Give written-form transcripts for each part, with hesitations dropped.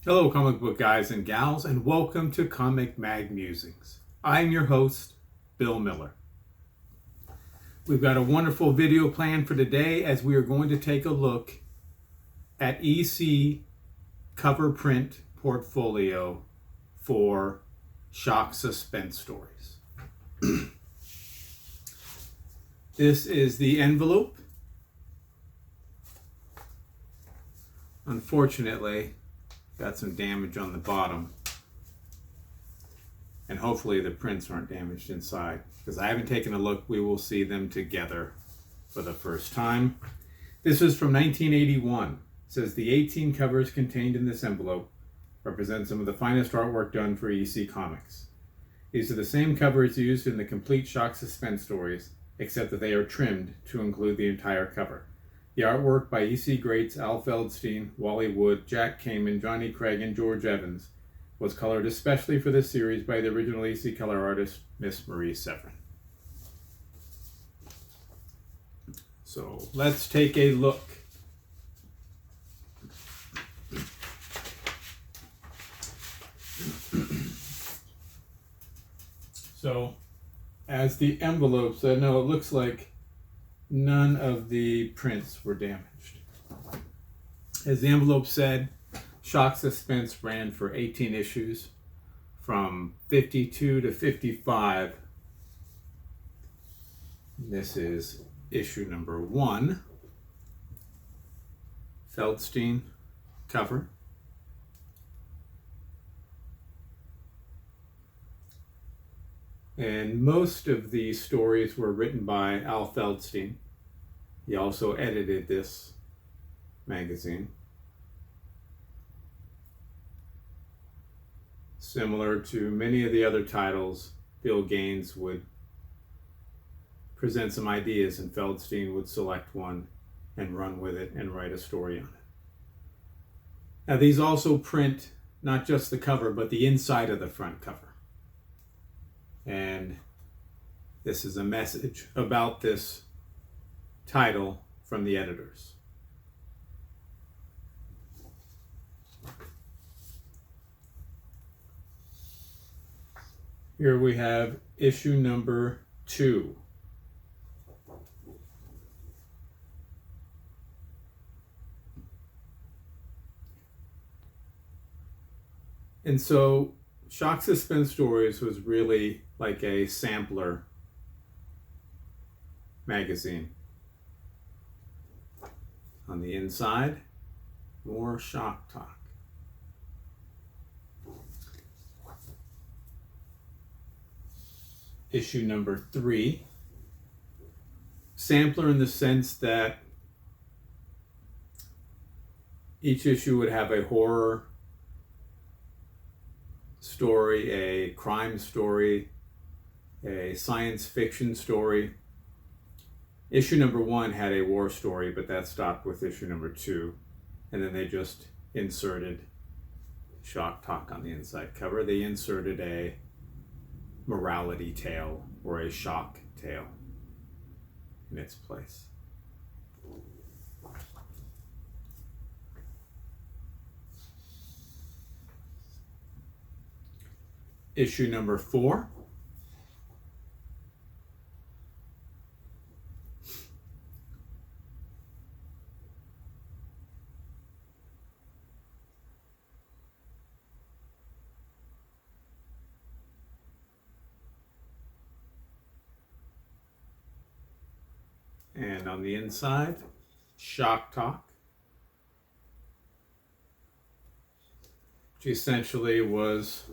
Hello, comic book guys and gals, and welcome to Comic Mag Musings. I'm your host, Bill Miller. We've got a wonderful video planned for today as we are going to take a look at EC cover print portfolio for Shock Suspenstories. This is the envelope. Unfortunately, got some damage on the bottom, and hopefully the prints aren't damaged inside because I haven't taken a look. We will see them together for the first time. This is from 1981. It says the 18 covers contained in this envelope represent some of the finest artwork done for EC Comics. These are the same covers used in the complete Shock Suspenstories, except that they are trimmed to include the entire cover. The artwork by EC greats Al Feldstein, Wally Wood, Jack Kamen, Johnny Craig, and George Evans was colored especially for this series by the original EC color artist, Miss Marie Severin. So let's take a look. So, as the envelope said, no, it looks like none of the prints were damaged. As the envelope said, Shock Suspense ran for 18 issues from 52 to 55. This is issue number 1. Feldstein cover. And most of the stories were written by Al Feldstein. He also edited this magazine. Similar to many of the other titles, Bill Gaines would present some ideas and Feldstein would select one and run with it and write a story on it. Now these also print not just the cover, but the inside of the front cover. And this is a message about this title from the editors. Here we have issue number 2. And so Shock Suspenstories was really like a sampler magazine. On the inside, more shock talk. Issue number 3. Sampler in the sense that each issue would have a horror story, a crime story, a science fiction story. Issue number 1 had a war story, but that stopped with issue number 2. And then they just inserted shock talk on the inside cover. They inserted a morality tale or a shock tale in its place. Issue number 4. And on the inside, shock talk, which essentially was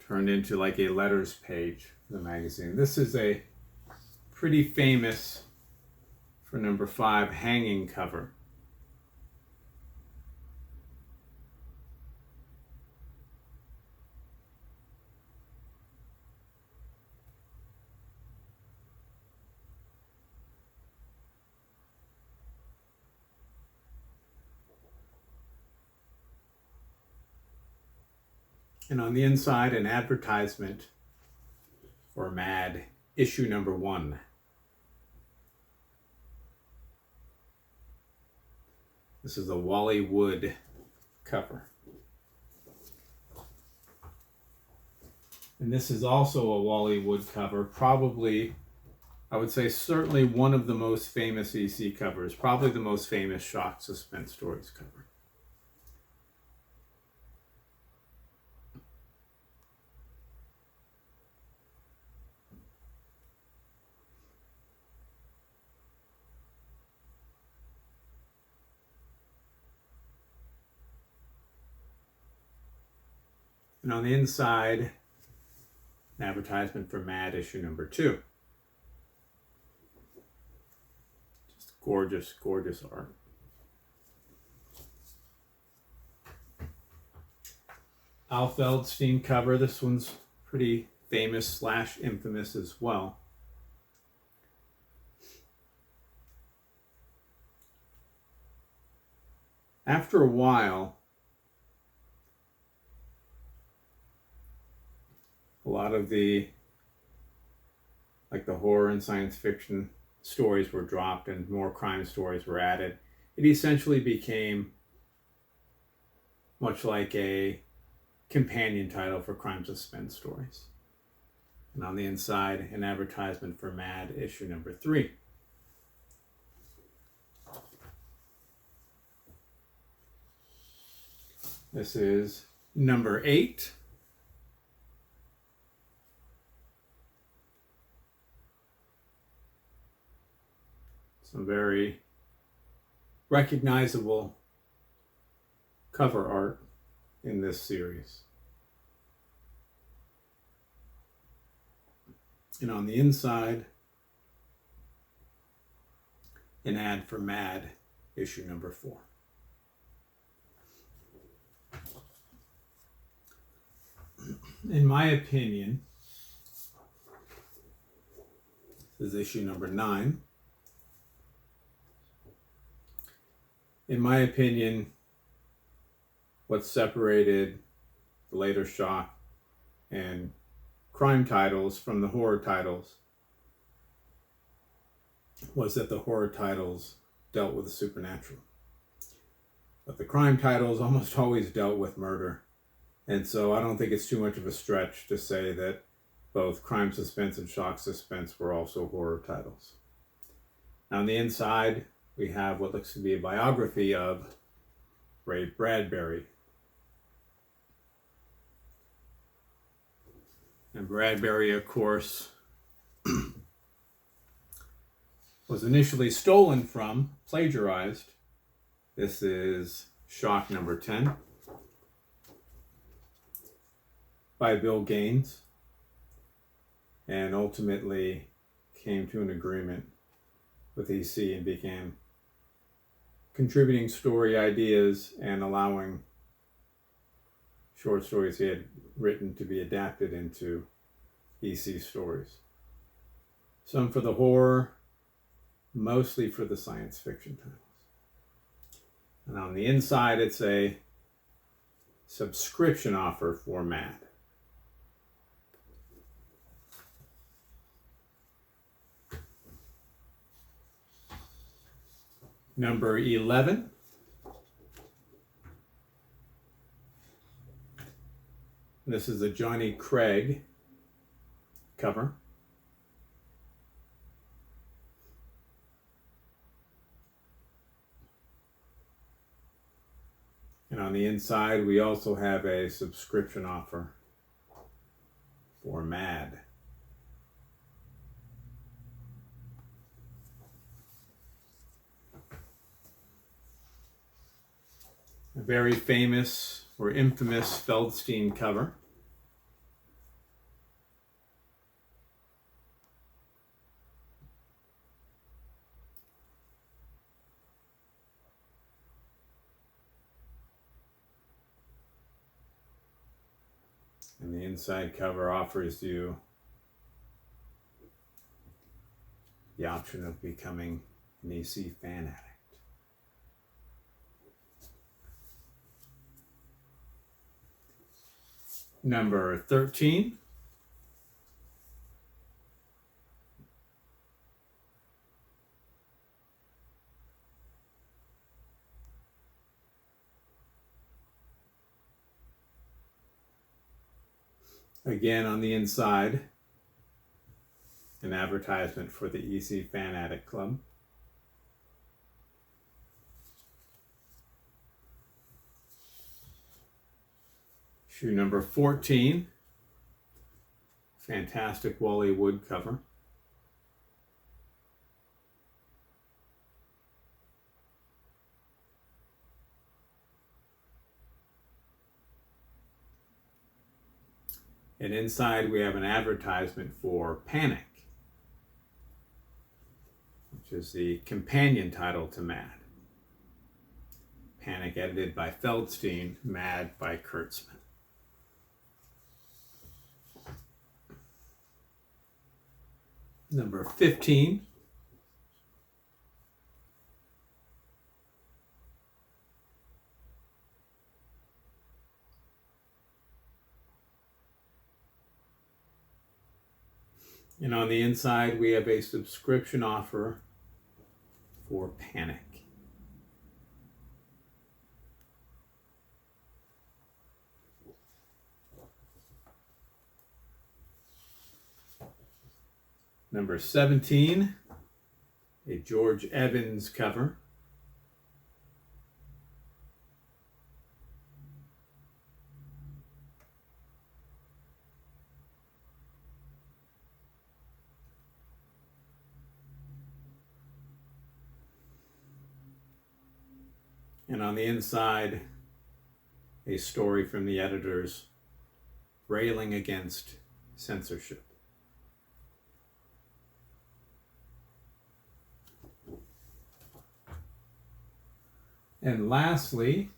turned into like a letters page for the magazine. This is a pretty famous, for number 5, hanging cover. And on the inside, an advertisement for Mad, issue number 1. This is the Wally Wood cover. And this is also a Wally Wood cover, probably, I would say certainly one of the most famous EC covers, probably the most famous Shock Suspenstories cover. And on the inside, an advertisement for Mad issue number 2. Just gorgeous, gorgeous art. Al Feldstein cover. This one's pretty famous / infamous as well. After a while, a lot of the horror and science fiction stories were dropped and more crime stories were added. It essentially became much like a companion title for crime suspense stories. And on the inside, an advertisement for Mad issue number 3. This is number 8. Some very recognizable cover art in this series. And on the inside, an ad for Mad issue number 4. In my opinion, this is issue number 9. In my opinion, what separated the later Shock and crime titles from the horror titles was that the horror titles dealt with the supernatural. But the crime titles almost always dealt with murder. And so I don't think it's too much of a stretch to say that both Crime Suspense and Shock Suspense were also horror titles. Now on the inside, we have what looks to be a biography of Ray Bradbury. And Bradbury, of course, was initially stolen from, plagiarized. This is Shock number 10 by Bill Gaines, and ultimately came to an agreement with EC and began contributing story ideas and allowing short stories he had written to be adapted into EC stories. Some for the horror, mostly for the science fiction titles. And on the inside, it's a subscription offer for Mad. Number 11. This is a Johnny Craig cover. And on the inside, we also have a subscription offer for Mad. A very famous or infamous Feldstein cover. And the inside cover offers you the option of becoming an EC fan addict. Number 13. Again, on the inside, an advertisement for the Easy Fan Addict Club. Shoe number 14. Fantastic Wally Wood cover. And inside we have an advertisement for Panic, which is the companion title to Mad. Panic edited by Feldstein, Mad by Kurtzman. Number 15. And on the inside, we have a subscription offer for Panic. Number 17, a George Evans cover. And on the inside, a story from the editors railing against censorship. And lastly,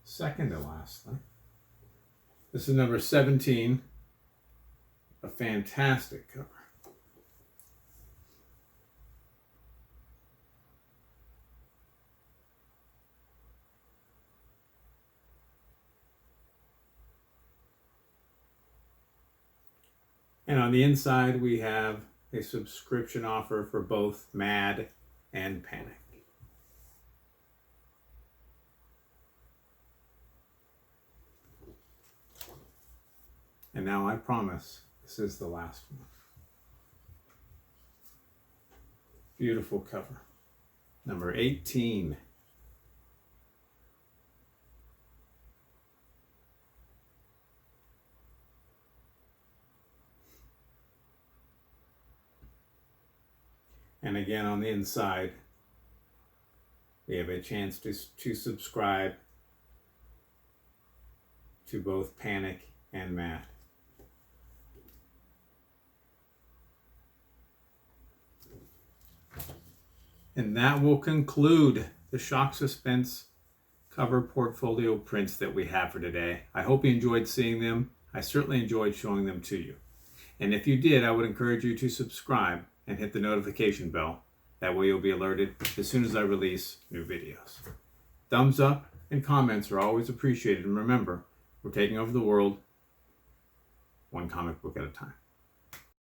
second to lastly, this is number 17, a fantastic cover. And on the inside, we have a subscription offer for both Mad and Panic. And now I promise this is the last one. Beautiful cover. Number 18. And again, on the inside, we have a chance to subscribe to both Panic and Mad. And that will conclude the Shock Suspense cover portfolio prints that we have for today. I hope you enjoyed seeing them. I certainly enjoyed showing them to you. And if you did, I would encourage you to subscribe and hit the notification bell. That way you'll be alerted as soon as I release new videos. Thumbs up and comments are always appreciated. And remember, we're taking over the world one comic book at a time.